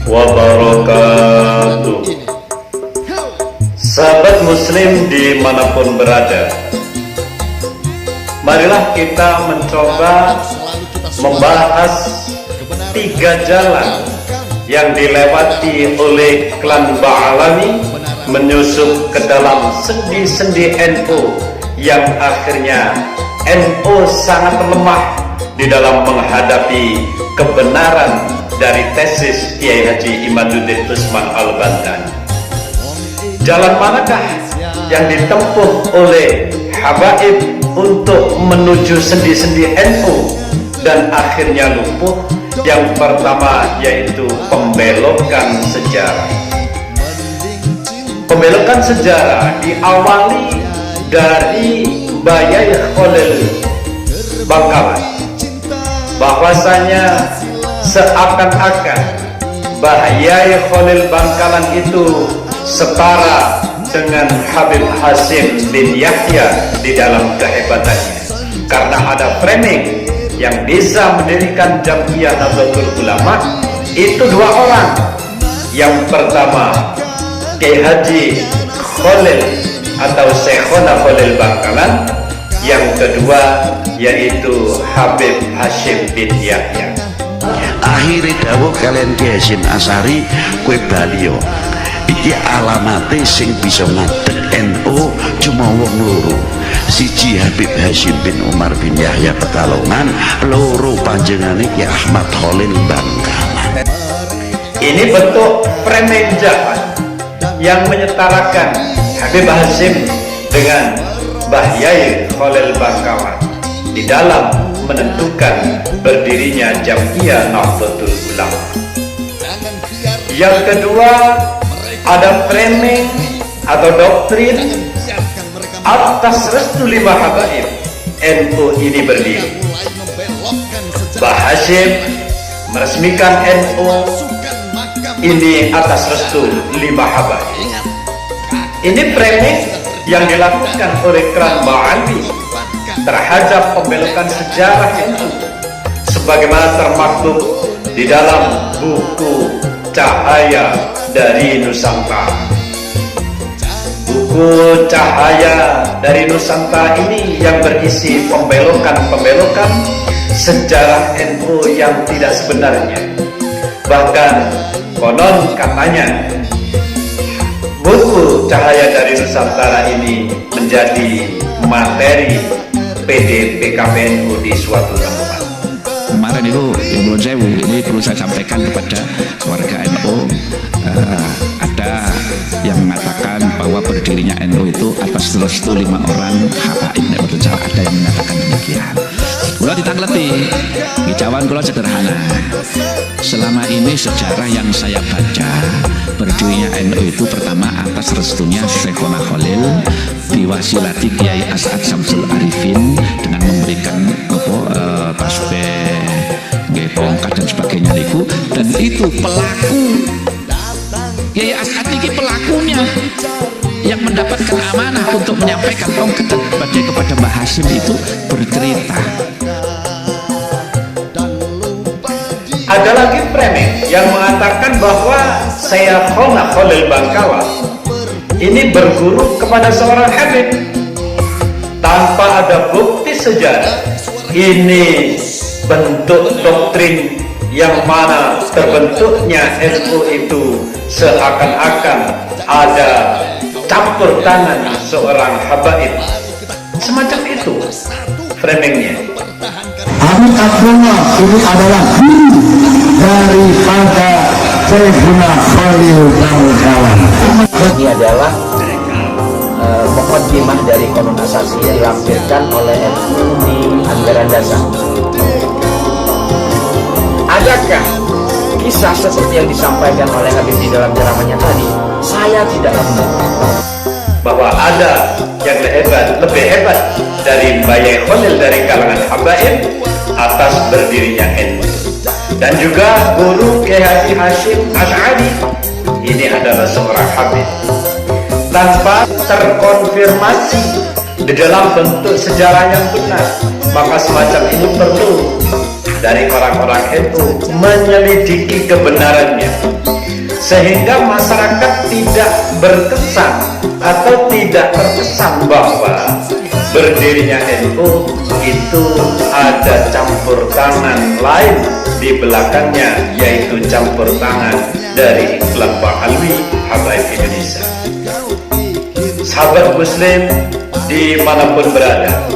wabarakatuh. Sahabat muslim dimanapun berada, marilah kita mencoba membahas 3 jalan yang dilewati oleh klan Ba'alani menyusup ke dalam sendi-sendi NU, yang akhirnya NU sangat lemah di dalam menghadapi kebenaran dari tesis Kiai Haji Imaduddin Utsman Al-Bantani. Jalan manakah yang ditempuh oleh habaib untuk menuju sendi-sendi NU dan akhirnya lumpuh? Yang pertama yaitu pembelokan sejarah. Pembelokan sejarah diawali dari Bayai Khalil Bangkalan, bahwasanya seakan-akan Bayai Khalil Bangkalan itu setara dengan Habib Hasyim bin Yahya di dalam kehebatannya, karena ada framing yang bisa mendirikan Jam'iyah Nahdlatul Ulama itu 2 orang. Yang pertama Kiai Haji Khalil atau Syekhona Khalil Bangkalan, yang kedua yaitu Habib Hasyim bin Yahya. Akhirnya dawuh kalian Kiai Hasyim Asy'ari, kue balio iki alamate sing bisa ngadeg NU cuma wong loro, siji Habib Hasyim bin Umar bin Yahya Pekalongan, loro panjenengane Ki Ahmad Khalil Bangkalan. Ini bentuk framing jahat yang menyetarakan Habib Hasyim dengan Mbah Yai Khalil Bangkalan di dalam menentukan berdirinya Jam'iyah Nahdlatul Ulama. Yang kedua, ada framing atau doktrin atas restu 5 habaib NU ini berdiri. Mbah Hasyim meresmikan NU ini atas restu 5 habaib. Ini framing yang dilakukan oleh klan Ba'alani terhadap pembelokan sejarah NU, sebagaimana termaktub di dalam buku Cahaya dari Nusantara. Buku Cahaya dari Nusantara ini yang berisi pembelokan sejarah NU yang tidak sebenarnya. Bahkan konon katanya buku Cahaya dari Nusantara ini menjadi materi PDPKPNU di suatu tempat. Kemarin itu menurut saya ini perlu saya sampaikan kepada warga NU, ada yang mengatakan bahwa berdirinya NU itu atas restu 5 orang habaib. Ada yang mengatakan demikian. Kalau ditanglepi, jawaban kalau sederhana. Selama ini sejarah yang saya baca, berdirinya NU itu pertama atas restunya Syekhona Khalil diwasilati Kiai As'ad Syamsul Arifin dengan memberikan tasbih, tongkat dan sebagainya itu, dan itu pelaku Kiai As'ad ini pelakunya yang mendapatkan amanah untuk menyampaikan tongkat dan sebagainya kepada Mbah Hasyim itu bercerita. Ada lagi framing yang mengatakan bahwa Syekhona Khalil Bangkalan ini berguru kepada seorang habib tanpa ada bukti sejarah. Ini bentuk doktrin yang mana terbentuknya NU itu seakan-akan ada campur tangan seorang habaib. Semacam itu framingnya. Habib Abdullah ini adalah guru daripada Syekhona Khalil Bangkalan. Ini adalah mukadimah dari komunikasi yang dilampirkan oleh NU di anggaran dasar. Adakah kisah seperti yang disampaikan oleh Habib di dalam ceramahnya tadi? Saya tidak menemukan bahwa ada yang lebih hebat dari Bayai Khalil dari kalangan habaib atas berdirinya NU. Dan juga guru Kiai Haji Hasyim Asy'ari ini adalah seorang habib. Tanpa terkonfirmasi di dalam bentuk sejarah yang benar, maka semacam ini perlu dari orang-orang NU menyelidiki kebenarannya, sehingga masyarakat tidak berkesan atau tidak terkesan bahwa berdirinya NU itu ada campur tangan lain di belakangnya, yaitu campur tangan dari Klan Ba'alwi Habaib Indonesia. Sahabat muslim dimanapun berada,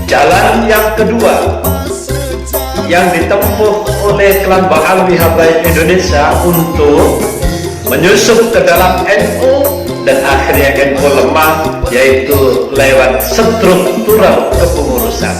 jalan yang kedua yang ditempuh oleh Klan Ba'alwi Habaib Indonesia untuk menyusup ke dalam NU dan akhirnya NU lemah, yaitu lewat struktural kepengurusan.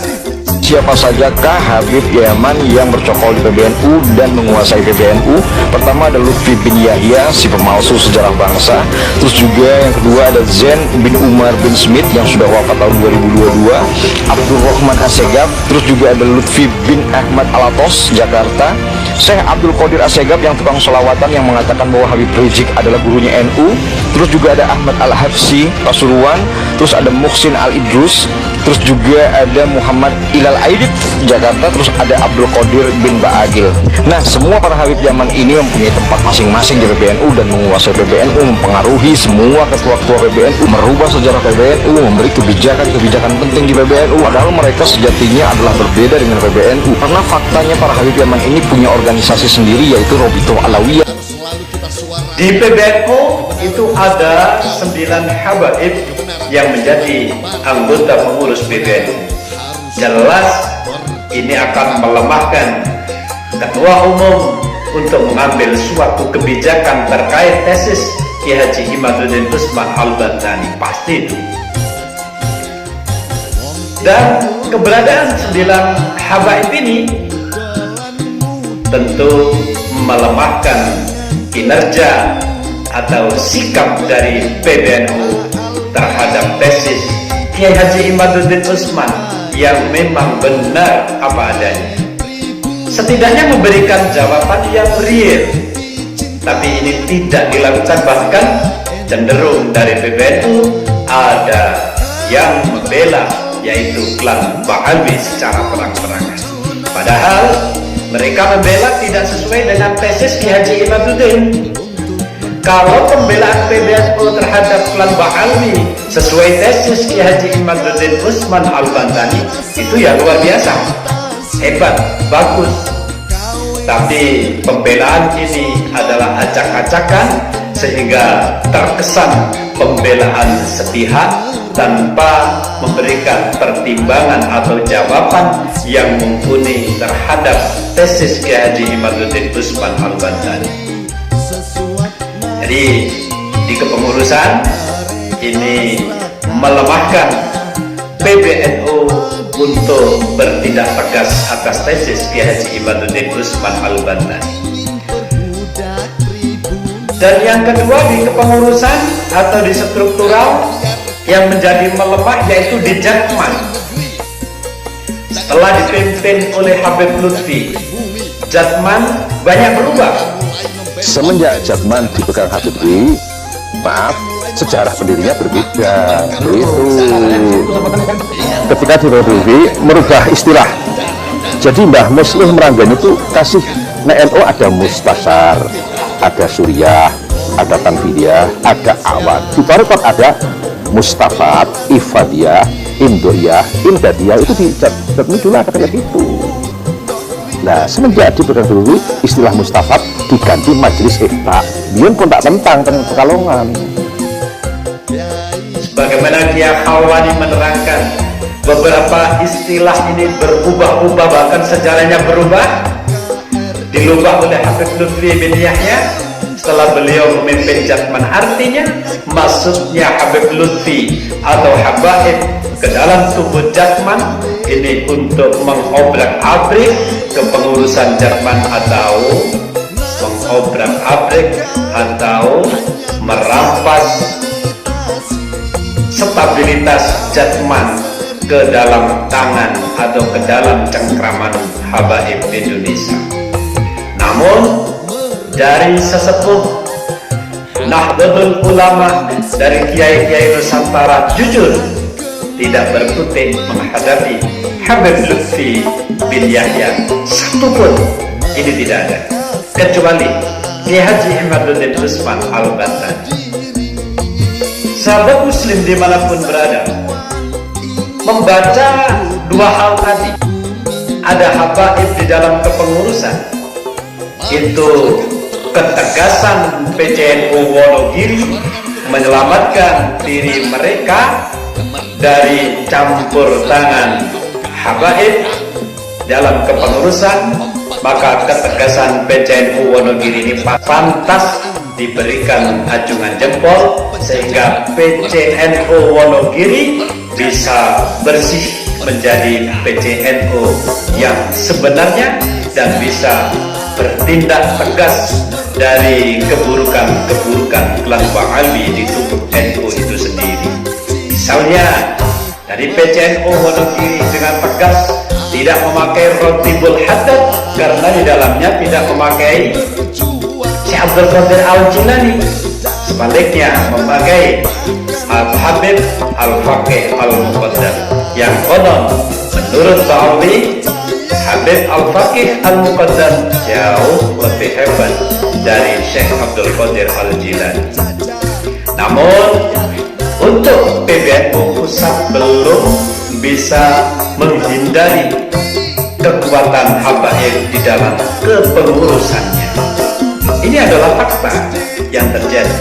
Siapa sajakah Habib Yaman yang bercokol di PBNU dan menguasai PBNU? Pertama ada Lutfi bin Yahya, si pemalsu sejarah bangsa. Terus juga yang kedua ada Zain bin Umar bin Smith yang sudah wafat tahun 2022, Abdul Rahman Assegaf. Terus juga ada Lutfi bin Ahmad Alatos, Jakarta. Syekh Abdul Qadir Assegaf yang tukang sholawatan yang mengatakan bahwa Habib Rizik adalah gurunya NU. Terus juga ada Ahmad Al-Habsi, Pasuruan. Terus ada Muhsin Al-Idrus. Terus juga ada Muhammad Ilal Aidit, Jakarta. Terus ada Abdul Qadir bin Ba'agil. Nah, semua para Habib Yaman ini mempunyai tempat masing-masing di PBNU dan menguasai PBNU, mempengaruhi semua ketua-ketua PBNU, merubah sejarah PBNU, memberi kebijakan-kebijakan penting di PBNU. Padahal mereka sejatinya adalah berbeda dengan PBNU, karena faktanya para Habib Yaman ini punya organisasi sendiri, yaitu Robitoh Alawiyah. Di PBNU itu ada 9 habaib yang menjadi anggota pengurus PBNU. Jelas ini akan melemahkan ketua umum untuk mengambil suatu kebijakan terkait tesis Ki Haji Imaduddin Usman Al-Bantani, pasti itu. Dan keberadaan 9 habaib ini tentu melemahkan kinerja atau sikap dari PBNU terhadap tesis Kiai Haji Imaduddin Usman yang memang benar apa adanya. Setidaknya memberikan jawaban yang real, tapi ini tidak dilakukan, bahkan cenderung dari PBNU ada yang membela, yaitu Klan Ba'alwi secara terang-terangan. Padahal mereka membela tidak sesuai dengan tesis Ki Haji Imaduddin. Kalau pembelaan PBNU terhadap Klan Ba'alwi sesuai tesis Ki Haji Imaduddin Usman Al-Bantani, itu ya luar biasa, hebat, bagus. Tapi pembelaan ini adalah acak-acakan, sehingga terkesan pembelaan sepihak tanpa memberikan pertimbangan atau jawaban yang mumpuni terhadap tesis Ki Haji Imaduddin Usman Al-Bantani. Jadi di kepengurusan ini melemahkan PBNU untuk bertindak tegas atas tesis Ki Haji Imaduddin Usman Al-Bantani. Dan yang kedua di kepengurusan atau di struktural yang menjadi melemah, yaitu di Jatman. Setelah dipimpin oleh Habib Lutfi, Jatman banyak berubah. Semenjak Jatman dipegang Habib Rizik, maaf, sejarah pendirinya berbeda. Itu ketika di Republik merubah istilah. Jadi Mbah Muslim Meranggan itu kasih NU ada Mustasar, ada Suriah, ada Tanfidiyah, ada Awan. Di Tarekat ada Mustafat, Ifadiyah, Indoiyah, Imdadiyah. Itu di Jatman dulu ada kayak gitu. Nah, semenjak dipegang dulu istilah Mustafat diganti Majelis Ifta. Dia pun tak tentang Pekalongan. Bagaimana Kiai Khawani menerangkan beberapa istilah ini berubah-ubah, bahkan sejarahnya berubah, dilubah oleh Habib Lutfi bin Yahya setelah beliau memimpin Jatman. Artinya masuknya Habib Lutfi atau habaib ke dalam tubuh Jatman ini untuk mengobrak-abrik kepengurusan Jatman, atau mengobrak-abrik atau merampas stabilitas Jatman ke dalam tangan atau ke dalam cengkraman habaib Indonesia. Namun dari sesepuh Nahdlatul Ulama, dari kiai-kiai Nusantara, jujur tidak berkutik menghadapi Habib Lutfi bin Yahya, satu pun ini tidak ada, kecuali Kiai Haji Imaduddin Usman Al-Bantan. Sahabat muslim dimanapun berada, membaca dua hal tadi, ada habaib di dalam kepengurusan, itu ketegasan PCNU Wonogiri menyelamatkan diri mereka dari campur tangan habaib dalam kepengurusan, maka ketegasan PCNU Wonogiri ini pantas diberikan acungan jempol sehingga PCNU Wonogiri bisa bersih menjadi PCNU yang sebenarnya dan bisa bertindak tegas dari keburukan-keburukan klan Ba'ali di tubuh NU itu sendiri. Misalnya dari PCNU Wonogiri dengan tegas tidak memakai Rotibul Haddad karena di dalamnya tidak memakai Syekh Abdul Qadir Al-Jilani, sebaliknya memakai Al-Habib Al-Faqih Al-Muqaddam yang konon menurut Ba'ali Habib Al-Faqih Al-Muqaddam jauh lebih hebat dari Syekh Abdul Qadir Al-Jilani. Namun untuk PBNU pusat belum bisa menghindari kekuatan habaib di dalam kepengurusannya. Ini adalah fakta yang terjadi.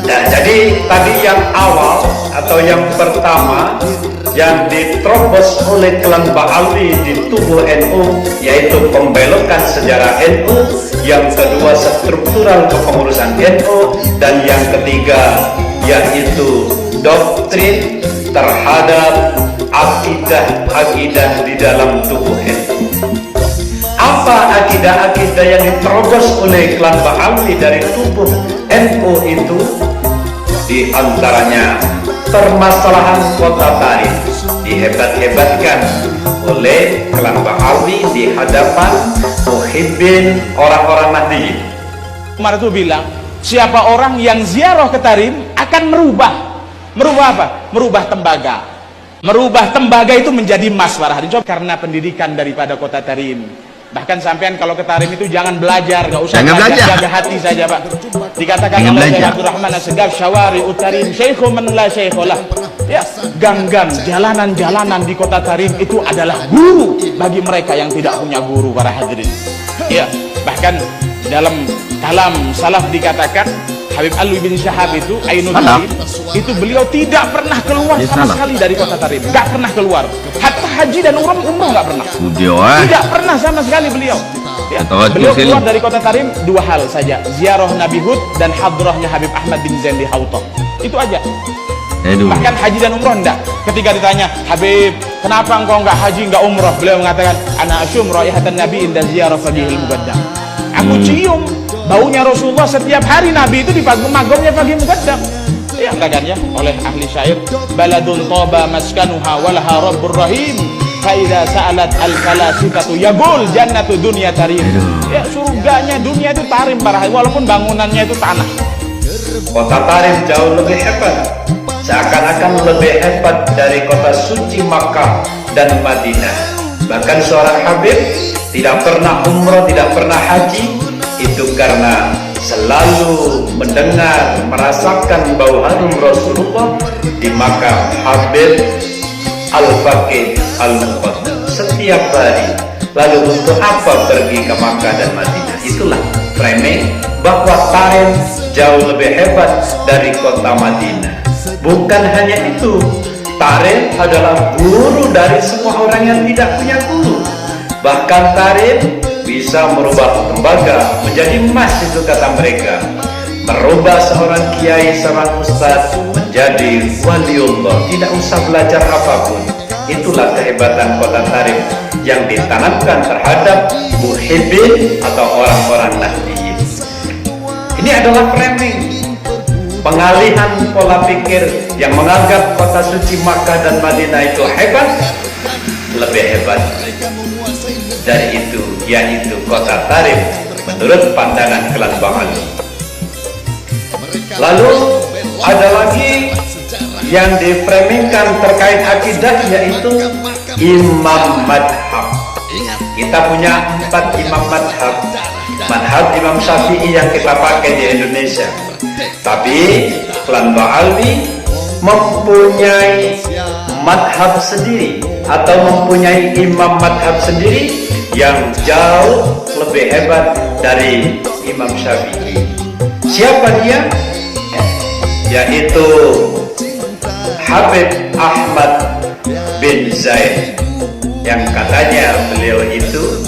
Nah, jadi tadi yang awal atau yang pertama yang diterobos oleh klan Ba'ali di tubuh NU, yaitu pembelokan sejarah NU, yang kedua struktural kepengurusan NU, dan yang ketiga yaitu doktrin terhadap akidah-akidah di dalam tubuh NU. Apa akidah-akidah yang diterobos oleh klan Ba'ali dari tubuh NU itu? Di antaranya permasalahan kota Tarim dihebat-hebatkan oleh klan Ba'ali di hadapan muhibbin orang-orang Nahdliyin. Umar itu bilang, siapa orang yang ziarah ke Tarim akan merubah apa? Merubah tembaga. Merubah tembaga itu menjadi emas para hadirin, karena pendidikan daripada kota Tarim. Bahkan sampean kalau ke Tarim itu jangan belajar, nggak usah belajar, jaga hati saja Pak. Dikatakan oleh Syekh Abdurrahman As-Segaf, syawari utarim syekhu man la syekhulah. Ya, gang-gang, jalanan-jalanan di kota Tarim itu adalah guru bagi mereka yang tidak punya guru para hadirin. Ya, bahkan dalam kalam salaf dikatakan Habib Alwi bin Syahab itu Ainul Tarim itu beliau tidak pernah keluar sama sekali dari kota Tarim, nggak pernah keluar. Hatta haji dan umrah nggak pernah. Tidak pernah sama sekali beliau. Ya, beliau keluar dari kota Tarim dua hal saja, ziarah Nabi Hud dan hadrahnya Habib Ahmad bin Zain di Hauta. Itu aja. Bahkan haji dan umrah enggak. Ketika ditanya, Habib, kenapa engkau enggak haji, enggak umrah? Beliau mengatakan, ana asyum raihatan Nabi inda ziyarah Faqihil Muqaddam. Aku cium baunya Rasulullah setiap hari Nabi itu di magamnya Faqih Muqaddam. Ya, katakannya oleh ahli syair, baladun taba maskanuha walaha rabbur rahim. Faida sa'alat al-falasifatu yaqul jannatu dunya Tarim. Ya, surganya dunia itu Tarim para walaupun bangunannya itu tanah. Kota Tarim jauh lebih hebat, seakan-akan lebih hebat dari kota suci Makkah dan Madinah. Bahkan seorang Habib tidak pernah umrah, tidak pernah haji, itu karena selalu mendengar, merasakan bau harum Rasulullah di Makkah. Habib Al-Faqih Al-Muqaddam setiap hari. Lalu untuk apa pergi ke Makkah dan Madinah? Itulah framing bahwa Tarim jauh lebih hebat dari kota Madinah. Bukan hanya itu, Tarim adalah guru dari semua orang yang tidak punya guru. Bahkan Tarim bisa merubah tembaga menjadi emas, itu kata mereka. Merubah seorang kiai, seorang ustadz menjadi waliullah, tidak usah belajar apapun. Itulah kehebatan kota Tarim yang ditanamkan terhadap muhibbin atau orang-orang Nahdliyin. Ini adalah framing, pengalihan pola pikir yang menganggap kota suci Makkah dan Madinah itu hebat, lebih hebat dari itu, yaitu kota Tarim menurut pandangan klan Ba'ali. Lalu ada lagi yang diframingkan terkait akidah yaitu imam madhab. Kita punya 4 imam madhab. Madhab Imam Syafi'i yang kita pakai di Indonesia. Tapi klan Ba'alwi mempunyai madhab sendiri atau mempunyai imam madhab sendiri yang jauh lebih hebat dari Imam Syafi'i. Siapa dia? Yaitu Habib Ahmad bin Zaid, yang katanya beliau itu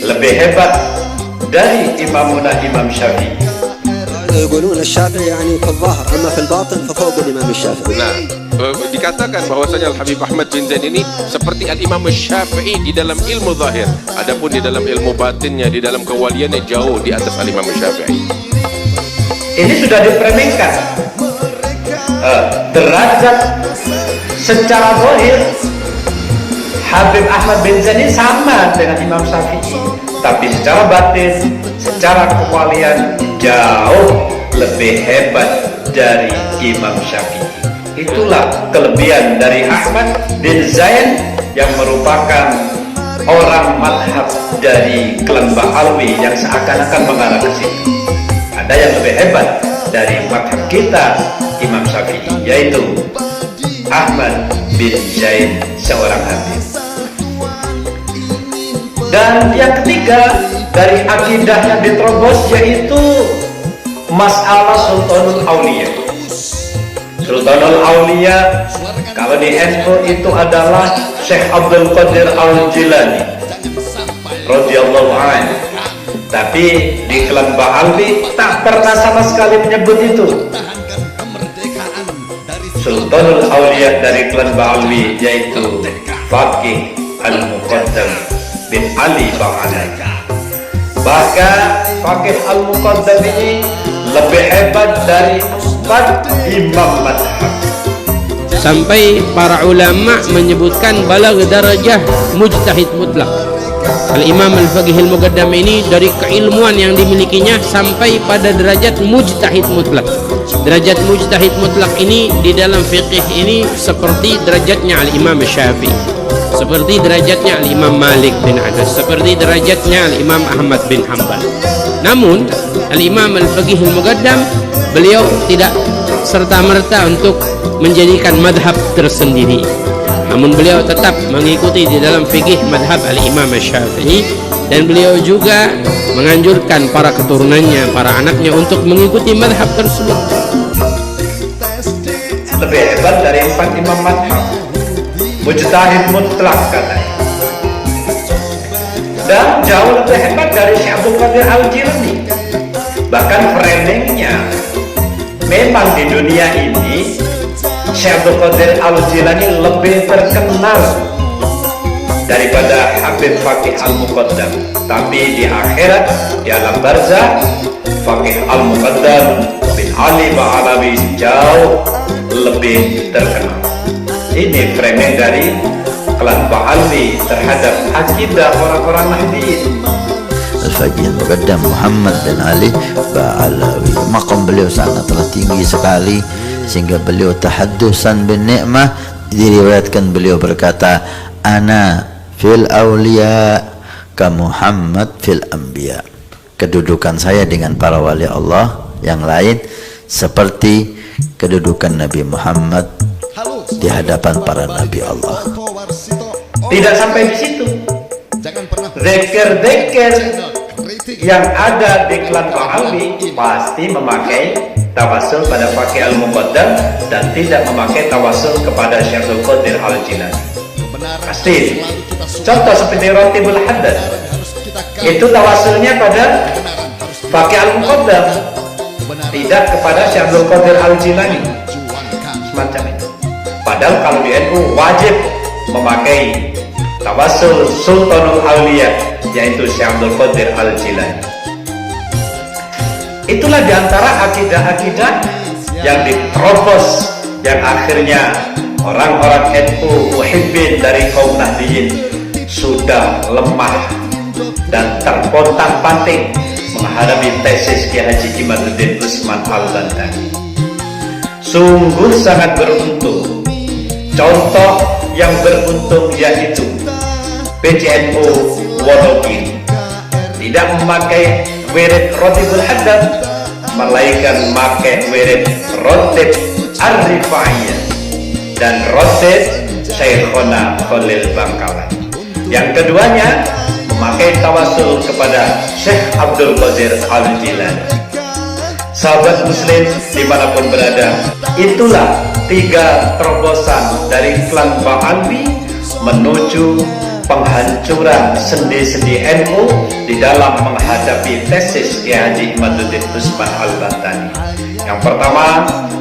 lebih hebat dari Imam Syafi'i. يقولون الشافعي يعني في الظاهر أما في الباطن ففوق الإمام الشافعي. Nah, dikatakan bahwasanya Al-Habib Ahmad bin Zaid ini seperti Al-Imam Syafi'i di dalam ilmu zahir, adapun di dalam ilmu batinnya, di dalam kewaliannya jauh di atas Al-Imam Syafi'i. Ini sudah diframingkan derajat secara zahir Habib Ahmad bin Zaid ini sama dengan Imam Syafi'i, tapi secara batin, secara kewalian jauh lebih hebat dari Imam Syafi'i. Itulah kelebihan dari Ahmad bin Zaid yang merupakan orang madhab dari klan Ba'alwi yang seakan-akan mengarah ke situ. Ada yang lebih hebat dari madhab kita Imam Syafi'i, yaitu Ahmad bin Zaid seorang habib. Dan yang ketiga dari akidah yang diterobos yaitu masalah Sultanul Aulia. Sultanul Aulia kalau di NU itu adalah Syekh Abdul Qadir Al-Jilani radhiyallahu anhu. Tapi di klan Ba'alwi tak pernah sama sekali menyebut itu. Sultanul Aulia dari klan Ba'alwi yaitu Faqih Al-Muqaddam bin Ali Ba'alwi. Bahkan Faqih Al-Muqaddam ini lebih hebat dari 4 imam madhab. Sampai para ulama menyebutkan balagh darajah mujtahid mutlak. Al-Imam Al-Faqih Al-Muqaddam ini dari keilmuan yang dimilikinya sampai pada derajat mujtahid mutlak. Derajat mujtahid mutlak ini di dalam fiqih ini seperti derajatnya Al-Imam Syafi'i, seperti derajatnya Al-Imam Malik bin Anas, seperti derajatnya Al-Imam Ahmad bin Hanbal. Namun Al-Imam Al-Faqih Al-Muqaddam beliau tidak serta-merta untuk menjadikan madhab tersendiri, namun beliau tetap mengikuti di dalam fikih madhab Al-Imam Syafi'i, dan beliau juga menganjurkan para keturunannya, para anaknya untuk mengikuti madhab tersebut. Lebih hebat dari 4 imam madhab, mujtahid mutlak katanya. Dan jauh lebih hebat dari Syekh Abdul Qadir Al-Jilani. Bahkan framingnya memang di dunia ini Syekh Abdul Qadir Al-Jilani lebih terkenal daripada Habib Faqih Al-Muqaddam. Tapi di akhirat, di alam barzah, Faqih Al-Muqaddam bin Ali Ba'alawi jauh lebih terkenal. Ini framing dari klan Ba'alwi terhadap akidah orang-orang Nahdiyin. Al-Faqih Al-Muqaddam Muhammad bin Ali Ba'alawi, maqam beliau sangatlah tinggi sekali sehingga beliau tahaddusan bin ni'mah. Diriwayatkan beliau berkata, ana fil awliya ka Muhammad fil anbiya. Kedudukan saya dengan para wali Allah yang lain seperti kedudukan Nabi Muhammad di hadapan para nabi Allah. Tidak sampai di situ. Zikir-zikir yang ada di klan Ba'alwi pasti memakai tawasul pada Faqih Al-Muqaddam dan tidak memakai tawasul kepada Syekh Abdul Qadir Al-Jilani. Pasti. Contoh seperti Ratibul Haddad, itu tawasulnya pada Faqih Al-Muqaddam, tidak kepada Syekh Abdul Qadir Al-Jilani. Semacam itu. Padahal kalau di NU wajib memakai tawasul Sultanul Aulia, yaitu Syekh Abdul Qadir Al-Jilani. Itulah diantara akidah-akidah yang diterobos, yang akhirnya orang-orang NU muhibbin dari kaum Nahdiyin sudah lemah dan terpontang-panting menghadapi tesis Kiai Haji Imaduddin Usman Al-Bantani. sungguh sangat beruntung. Contoh yang beruntung yaitu PCNU Wonogiri tidak memakai wirid Rotibul Haddad, melainkan memakai wirid Rotib Ar-Rifaiyah dan Rotib Syekhona Khalil Bangkalan. Yang keduanya memakai tawasul kepada Syekh Abdul Qadir Al-Jilani. Sahabat muslim dimanapun berada, itulah 3 terobosan dari klan Ba'alwi menuju penghancuran sendi-sendi NU di dalam menghadapi tesis Kiai Haji Imaduddin Utsman Al-Bantani. Yang pertama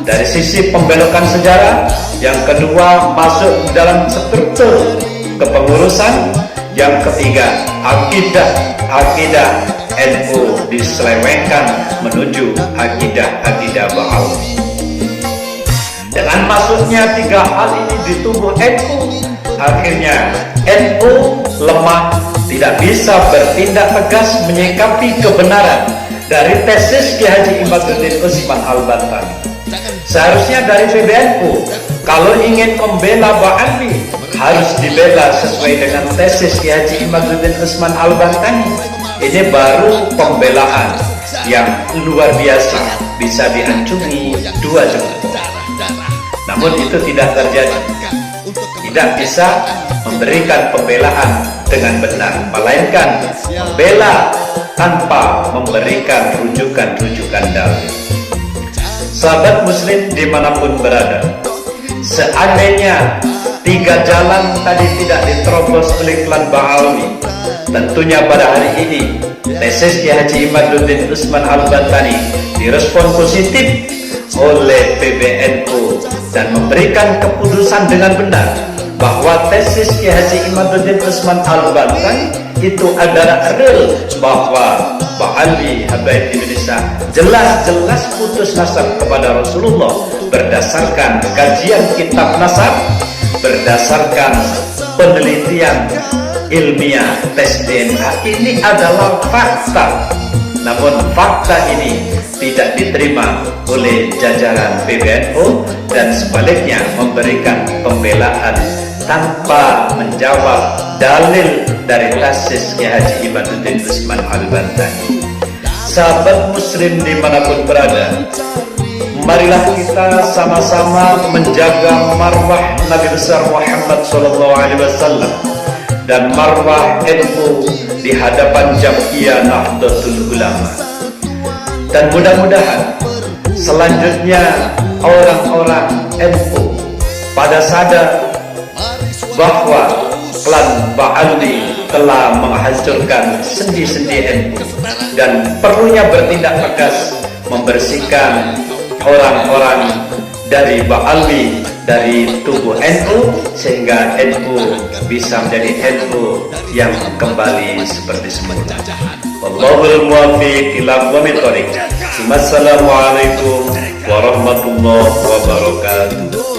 dari sisi pembelokan sejarah, yang kedua masuk dalam struktur kepengurusan, yang ketiga akidah NU diselewengkan menuju akidah Ba'alwi. Dengan masuknya 3 hal ini di tubuh NU, akhirnya NU lemah, tidak bisa bertindak tegas menyikapi kebenaran dari tesis Kiai Haji Imaduddin Utsman Al-Bantani. Seharusnya dari PBNU kalau ingin membela Ba'alwi harus dibela sesuai dengan tesis Kiai Haji Imaduddin Utsman Al-Bantani. Ini baru pembelaan yang luar biasa, bisa diacungi 2 jempol. Namun itu tidak terjadi. Tidak bisa memberikan pembelaan dengan benar, melainkan membela tanpa memberikan rujukan dalil. Sahabat muslim dimanapun berada, seandainya 3 jalan tadi tidak diterobos oleh klan Ba'alwi, tentunya pada hari ini tesis Kiai Haji Imaduddin Utsman Al-Bantani direspon positif oleh PBNU dan memberikan keputusan dengan benar bahwa tesis Kiai Haji Imaduddin Utsman Al-Bantani itu adalah real, bahwa Ba'alwi Habaib Indonesia jelas-jelas putus nasab kepada Rasulullah berdasarkan kajian kitab nasab, berdasarkan penelitian ilmiah tes DNA. Ini adalah fakta. Namun fakta ini tidak diterima oleh jajaran PBNU dan sebaliknya memberikan pembelaan tanpa menjawab dalil dari tesis Kiai Haji Imaduddin Utsman Al-Bantani. Sahabat muslim dimanapun berada, marilah kita sama-sama menjaga marwah Nabi besar Muhammad SAW dan marwah NU di hadapan Jam'iyah Nahdlatul Ulama. Dan mudah-mudahan selanjutnya orang-orang NU pada sadar bahwa klan Ba'alwi telah menghancurkan sendi-sendi NU dan perlunya bertindak tegas membersihkan orang-orang dari Ba'alwi dari tubuh NU sehingga NU bisa menjadi NU yang kembali seperti semula. Wallahul muwaffiq ila aqwamit thoriq. Wassalamualaikum warahmatullahi wabarakatuh.